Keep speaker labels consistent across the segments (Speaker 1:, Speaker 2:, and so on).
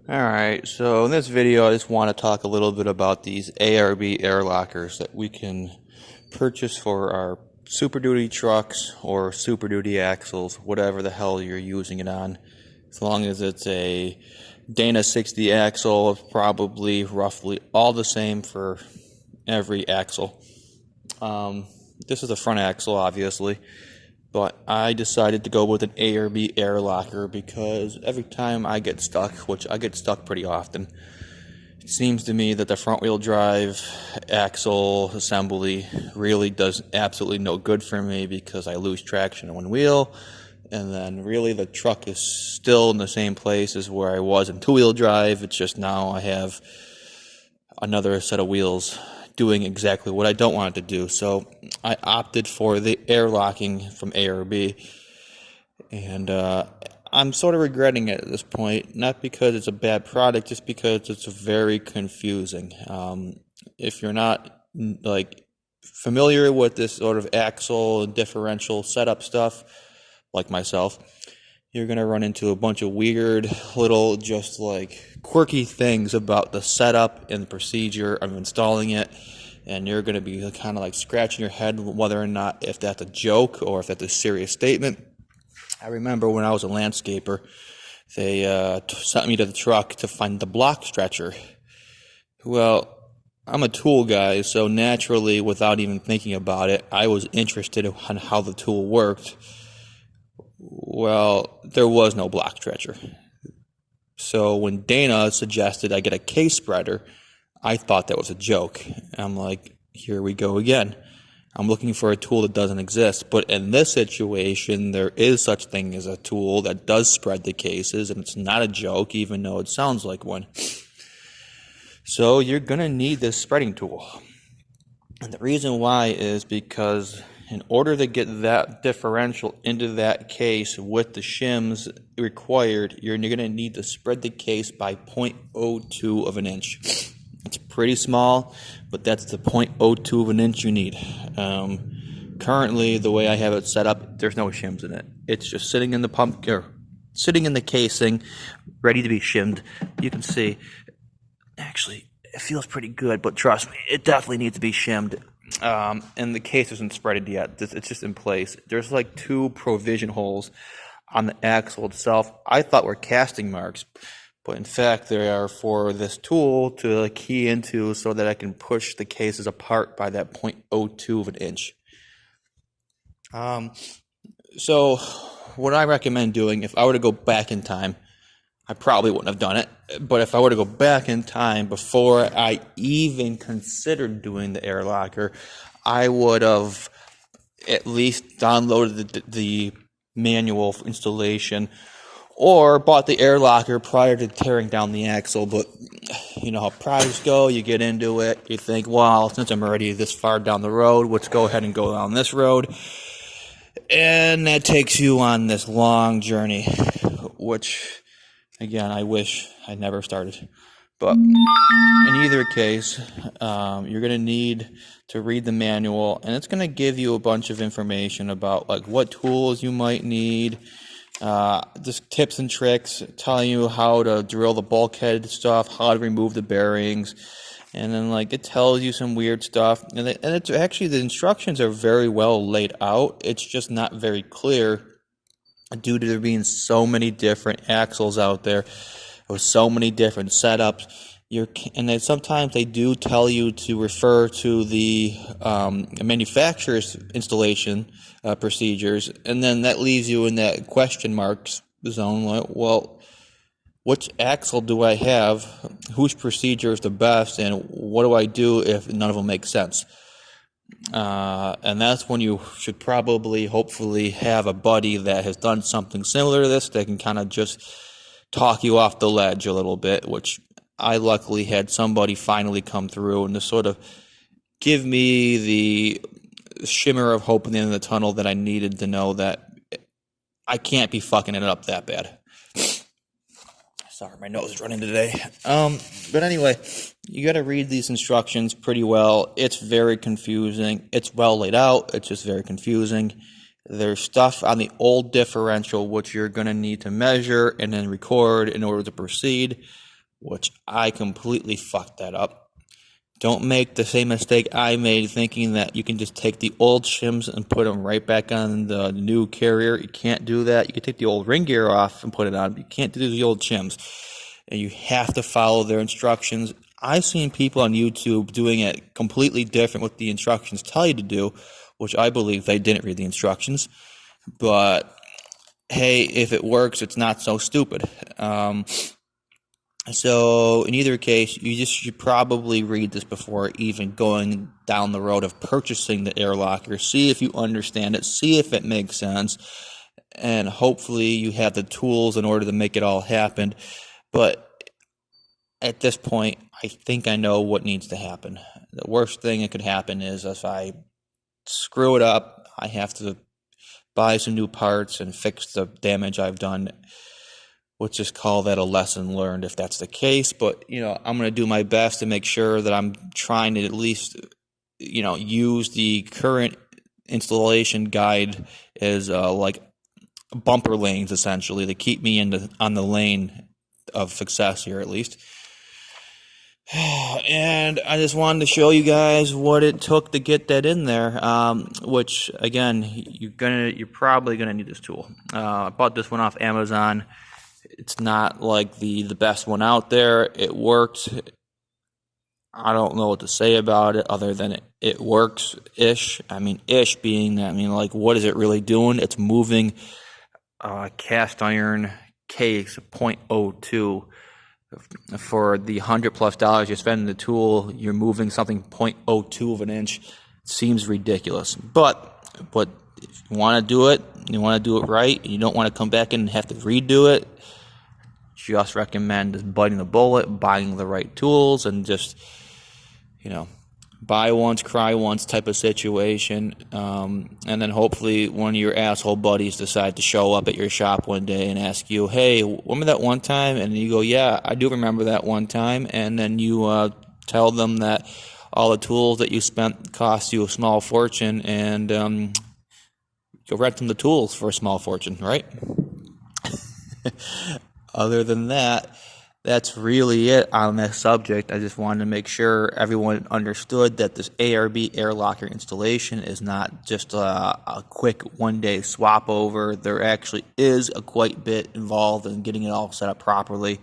Speaker 1: Alright, so in this video I just want to talk a little bit about these ARB air lockers that we can purchase for our Super Duty trucks or Super Duty axles, whatever the hell you're using it on. As long as it's a Dana 60 axle, it's probably roughly all the same for every axle. This is the front axle, obviously. But I decided to go with an ARB air locker because every time I get stuck, which I get stuck pretty often, it seems to me that the front wheel drive axle assembly really does absolutely no good for me because I lose traction on one wheel, and then really the truck is still in the same place as where I was in two-wheel drive. It's just now I have another set of wheels doing exactly what I don't want it to do. So I opted for the air locking from ARB, and I'm sort of regretting it at this point, not because it's a bad product, just because it's very confusing. If you're not familiar with this sort of axle and differential setup stuff, like myself, you're going to run into a bunch of weird little just quirky things about the setup and the procedure of installing it, and you're going to be kind of scratching your head whether or not if that's a joke or if that's a serious statement. I remember when I was a landscaper, they sent me to the truck to find the block stretcher. Well, I'm a tool guy, so naturally, without even thinking about it, I was interested in how the tool worked. Well, there was no block stretcher. So when Dana suggested I get a case spreader, I thought that was a joke. I'm like, here we go again. I'm looking for a tool that doesn't exist. But in this situation, there is such thing as a tool that does spread the cases, and it's not a joke, even though it sounds like one. So you're going to need this spreading tool. And the reason why is because in order to get that differential into that case with the shims required, you're going to need to spread the case by 0.02 of an inch. It's pretty small, but that's the 0.02 of an inch you need. Currently, the way I have it set up, there's no shims in it. It's just sitting in the pump, or sitting in the casing, ready to be shimmed. You can see, actually, it feels pretty good, but trust me, it definitely needs to be shimmed. And the case isn't spreaded yet. It's just in place. There's two provision holes on the axle itself. I thought were casting marks, but in fact they are for this tool to key into so that I can push the cases apart by that 0.02 of an inch. So what I recommend doing, if I were to go back in time, I probably wouldn't have done it, but if I were to go back in time before I even considered doing the air locker, I would have at least downloaded the manual for installation or bought the air locker prior to tearing down the axle. But you know how projects go, you get into it, you think, well, since I'm already this far down the road, let's go ahead and go down this road. And that takes you on this long journey, which, again, I wish I never started. But in either case, you're going to need to read the manual, and it's going to give you a bunch of information about what tools you might need, just tips and tricks, telling you how to drill the bulkhead stuff, how to remove the bearings, and then it tells you some weird stuff. And it's actually, the instructions are very well laid out. It's just not very clear, due to there being so many different axles out there with so many different setups. And then sometimes they do tell you to refer to the manufacturer's installation procedures, and then that leaves you in that question marks zone. Well, which axle do I have? Whose procedure is the best? And what do I do if none of them make sense? And that's when you should probably, hopefully, have a buddy that has done something similar to this that can kind of just talk you off the ledge a little bit, which I luckily had somebody finally come through and to sort of give me the shimmer of hope in the end of the tunnel that I needed to know that I can't be fucking it up that bad. Sorry, my nose is running today. But anyway, you got to read these instructions pretty well. It's very confusing. It's well laid out. It's just very confusing. There's stuff on the old differential which you're going to need to measure and then record in order to proceed. which I completely fucked that up. Don't make the same mistake I made thinking that you can just take the old shims and put them right back on the new carrier. You can't do that. You can take the old ring gear off and put it on, but you can't do the old shims. And you have to follow their instructions. I've seen people on YouTube doing it completely different what the instructions tell you to do, which I believe they didn't read the instructions. But hey, if it works, it's not so stupid. So in either case, you just should probably read this before even going down the road of purchasing the air locker. See if you understand it. See if it makes sense. And hopefully you have the tools in order to make it all happen. But at this point, I think I know what needs to happen. The worst thing that could happen is if I screw it up, I have to buy some new parts and fix the damage I've done. Let's just call that a lesson learned if that's the case. But, I'm going to do my best to make sure that I'm trying to at least, use the current installation guide as like bumper lanes, essentially, to keep me on the lane of success here at least. And I just wanted to show you guys what it took to get that in there, which, again, you're probably going to need this tool. I bought this one off Amazon. It's not like the best one out there. It worked. I don't know what to say about it other than it works-ish. I mean, ish being, like, what is it really doing? It's moving cast iron case 0.02. For the $100+ you spend in the tool, you're moving something 0.02 of an inch. It seems ridiculous. But if you want to do it, you want to do it right, and you don't want to come back in and have to redo it, just recommend just biting the bullet, buying the right tools, and just, buy once, cry once type of situation. And then hopefully one of your asshole buddies decide to show up at your shop one day and ask you, hey, remember that one time? And you go, yeah, I do remember that one time. And then you tell them that all the tools that you spent cost you a small fortune, and you'll rent them the tools for a small fortune, right? Other than that, that's really it on this subject. I just wanted to make sure everyone understood that this ARB air locker installation is not just a quick one-day swap over. There actually is a quite bit involved in getting it all set up properly,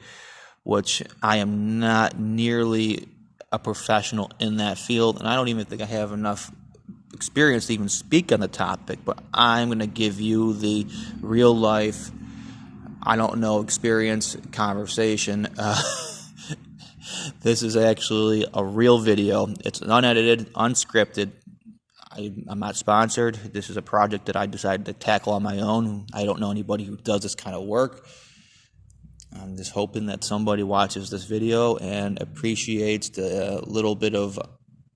Speaker 1: which I am not nearly a professional in that field, and I don't even think I have enough experience to even speak on the topic, but I'm going to give you the real-life experience conversation. This is actually a real video. It's unedited, unscripted. I'm not sponsored. This is a project that I decided to tackle on my own. I don't know anybody who does this kind of work. I'm just hoping that somebody watches this video and appreciates the little bit of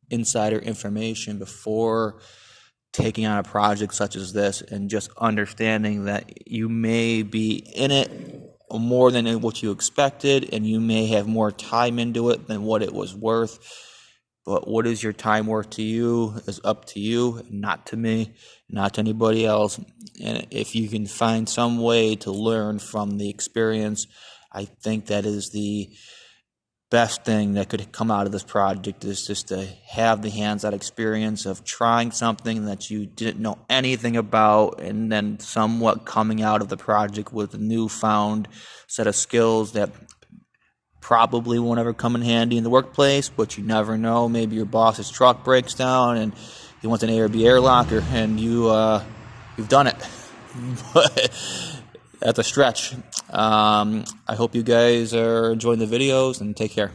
Speaker 1: insider information before taking on a project such as this, and just understanding that you may be in it more than what you expected, and you may have more time into it than what it was worth. But what is your time worth to you is up to you, not to me, not to anybody else. And if you can find some way to learn from the experience, I think that is the best thing that could come out of this project, is just to have the hands-on experience of trying something that you didn't know anything about, and then somewhat coming out of the project with a newfound set of skills that probably won't ever come in handy in the workplace, but you never know. Maybe your boss's truck breaks down and he wants an ARB air locker, and you've done it. But that's a stretch. I hope you guys are enjoying the videos, and take care.